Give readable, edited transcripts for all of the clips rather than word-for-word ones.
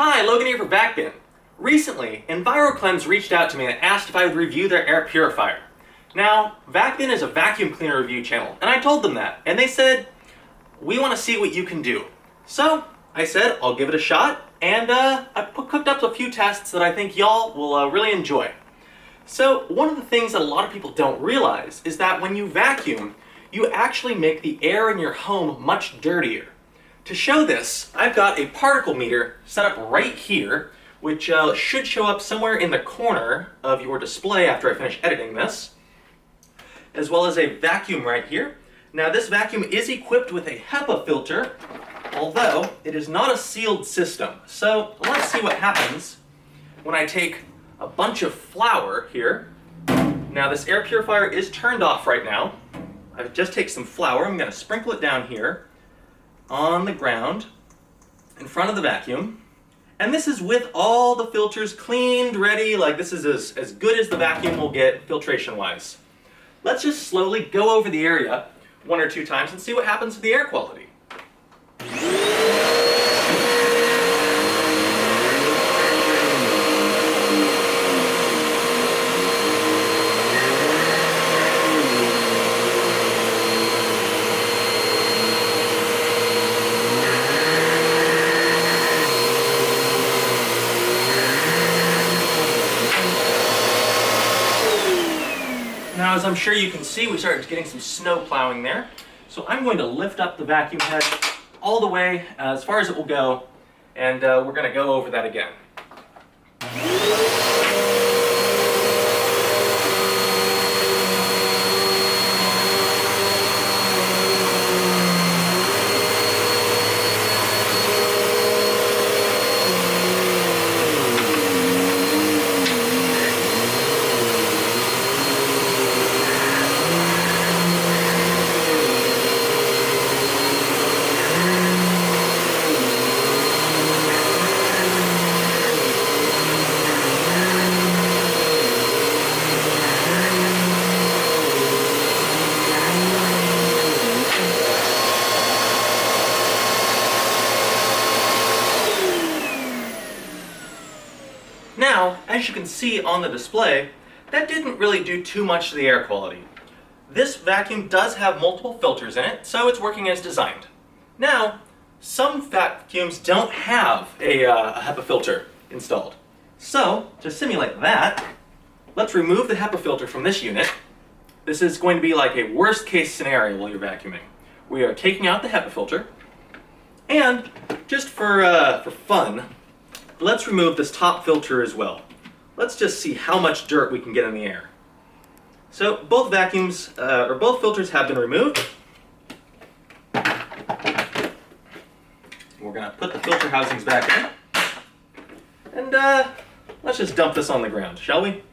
Hi, Logan here for Backbin. Recently, EnviroKlenz reached out to me and asked if I would review their air purifier. Now, Backbin is a vacuum cleaner review channel, and I told them that, and they said, we want to see what you can do. So, I said, I'll give it a shot, and I cooked up a few tests that I think y'all will really enjoy. So, one of the things that a lot of people don't realize is that when you vacuum, you actually make the air in your home much dirtier. To show this, I've got a particle meter set up right here, which should show up somewhere in the corner of your display after I finish editing this, as well as a vacuum right here. Now this vacuum is equipped with a HEPA filter, although it is not a sealed system. So let's see what happens when I take a bunch of flour here. Now this air purifier is turned off right now. I just take some flour, I'm going to sprinkle it down here on the ground in front of the vacuum. And this is with all the filters cleaned, ready, like this is as good as the vacuum will get filtration-wise. Let's just slowly go over the area one or two times and see what happens to the air quality. Now, as I'm sure you can see, we started getting some snow plowing there. So I'm going to lift up the vacuum head all the way as far as it will go, and we're going to go over that again. Now, as you can see on the display, that didn't really do too much to the air quality. This vacuum does have multiple filters in it, so it's working as designed. Now, some vacuums don't have a HEPA filter installed. So, to simulate that, let's remove the HEPA filter from this unit. This is going to be like a worst case scenario while you're vacuuming. We are taking out the HEPA filter, and just for fun, let's remove this top filter as well. Let's just see how much dirt we can get in the air. So both vacuums, or both filters have been removed. We're going to put the filter housings back in. And let's just dump this on the ground, shall we?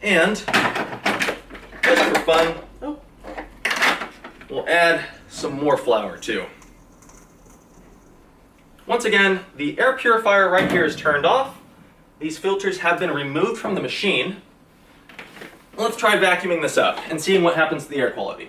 And just for fun, we'll add some more flour too. Once again, the air purifier right here is turned off. These filters have been removed from the machine. Let's try vacuuming this up and seeing what happens to the air quality.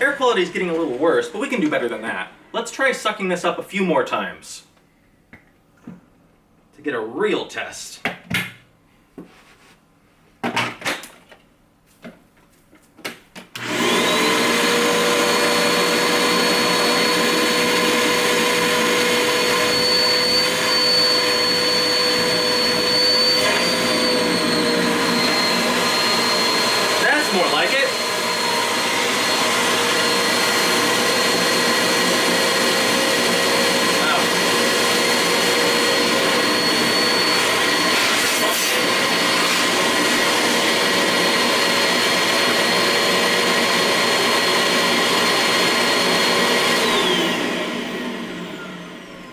air quality is getting a little worse, but we can do better than that. Let's try sucking this up a few more times to get a real test. That's more like it.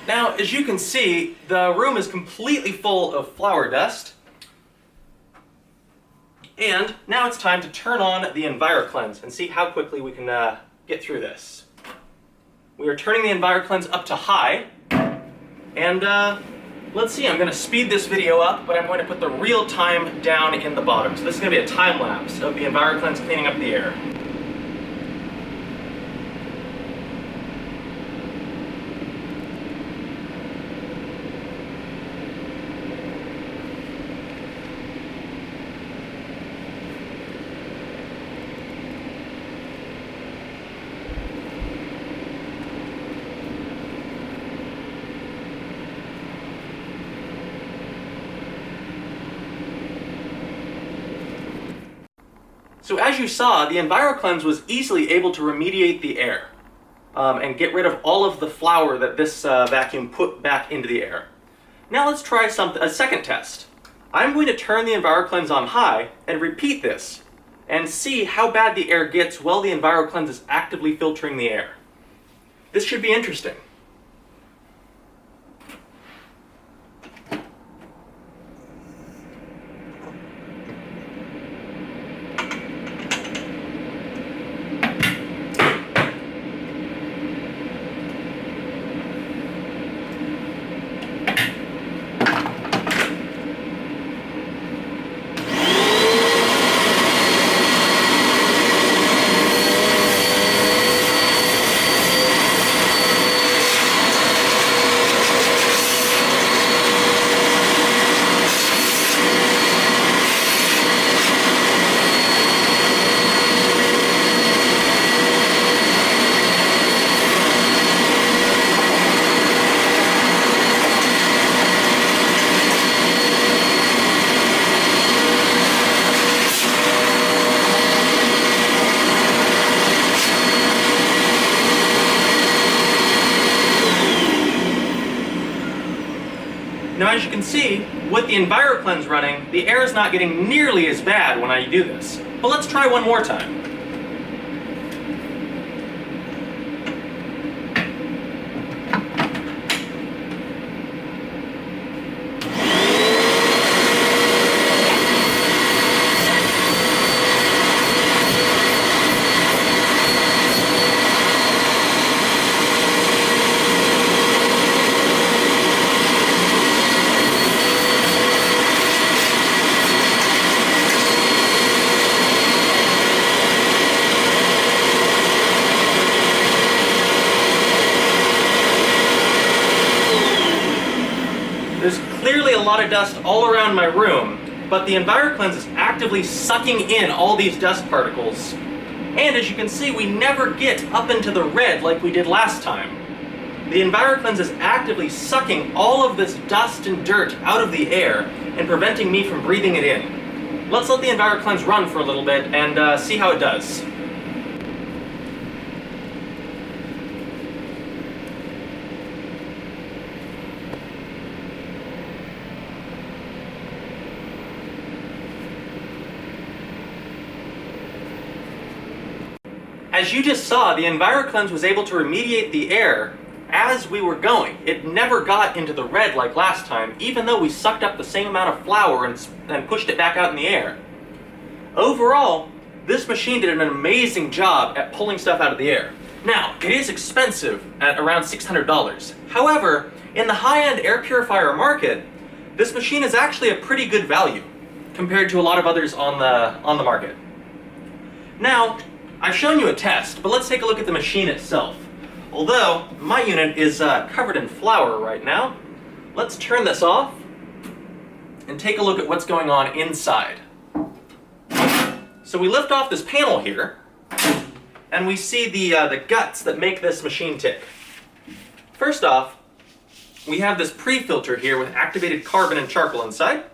Now, as you can see, the room is completely full of flour dust. And now it's time to turn on the EnviroKlenz and see how quickly we can get through this. We are turning the EnviroKlenz up to high. And let's see, I'm going to speed this video up, but I'm going to put the real time down in the bottom. So this is going to be a time lapse of the EnviroKlenz cleaning up the air. So as you saw, the EnviroKlenz was easily able to remediate the air and get rid of all of the flour that this vacuum put back into the air. Now let's try a second test. I'm going to turn the EnviroKlenz on high and repeat this and see how bad the air gets while the EnviroKlenz is actively filtering the air. This should be interesting. Now as you can see, with the EnviroKlenz running, the air is not getting nearly as bad when I do this. But let's try one more time. There's clearly a lot of dust all around my room, but the EnviroKlenz is actively sucking in all these dust particles. And as you can see, we never get up into the red like we did last time. The EnviroKlenz is actively sucking all of this dust and dirt out of the air and preventing me from breathing it in. Let's let the EnviroKlenz run for a little bit and see how it does. As you just saw, the EnviroKlenz was able to remediate the air as we were going. It never got into the red like last time, even though we sucked up the same amount of flour and pushed it back out in the air. Overall, this machine did an amazing job at pulling stuff out of the air. Now, it is expensive at around $600. However, in the high-end air purifier market, this machine is actually a pretty good value compared to a lot of others on the market. Now, I've shown you a test, but let's take a look at the machine itself. Although my unit is covered in flour right now, let's turn this off and take a look at what's going on inside. So we lift off this panel here, and we see the guts that make this machine tick. First off, we have this pre-filter here with activated carbon and charcoal inside.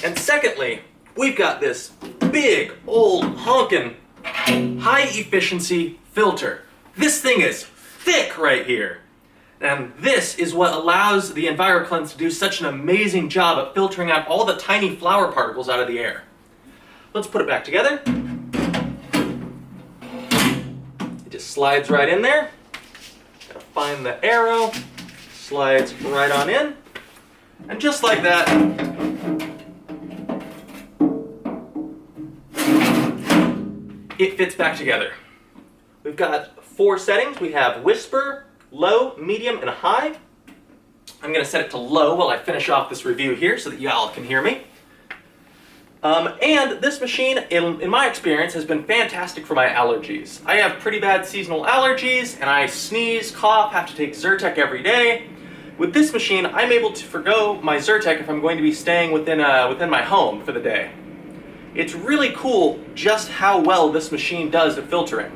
And secondly, we've got this big, old, honkin', high-efficiency filter. This thing is thick right here. And this is what allows the EnviroKlenz to do such an amazing job at filtering out all the tiny flour particles out of the air. Let's put it back together. It just slides right in there. Gotta find the arrow, slides right on in. And just like that, it fits back together. We've got 4 settings. We have whisper, low, medium, and high. I'm going to set it to low while I finish off this review here so that y'all can hear me. And this machine, in my experience, has been fantastic for my allergies. I have pretty bad seasonal allergies, and I sneeze, cough, have to take Zyrtec every day. With this machine, I'm able to forgo my Zyrtec if I'm going to be staying within my home for the day. It's really cool just how well this machine does at filtering.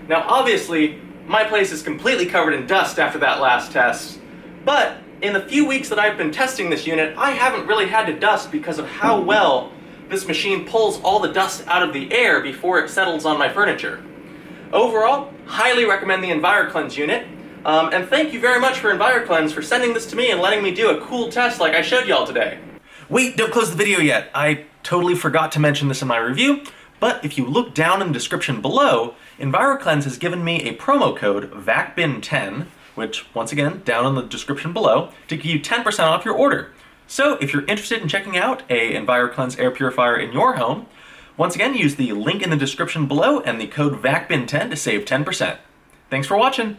Now obviously, my place is completely covered in dust after that last test, but in the few weeks that I've been testing this unit, I haven't really had to dust because of how well this machine pulls all the dust out of the air before it settles on my furniture. Overall, highly recommend the EnviroKlenz unit, and thank you very much for EnviroKlenz for sending this to me and letting me do a cool test like I showed y'all today. Wait, don't close the video yet. I totally forgot to mention this in my review, but if you look down in the description below, EnviroKlenz has given me a promo code VACBIN10, which, once again, down in the description below, to give you 10% off your order. So if you're interested in checking out a EnviroKlenz air purifier in your home, once again, use the link in the description below and the code VACBIN10 to save 10%. Thanks for watching!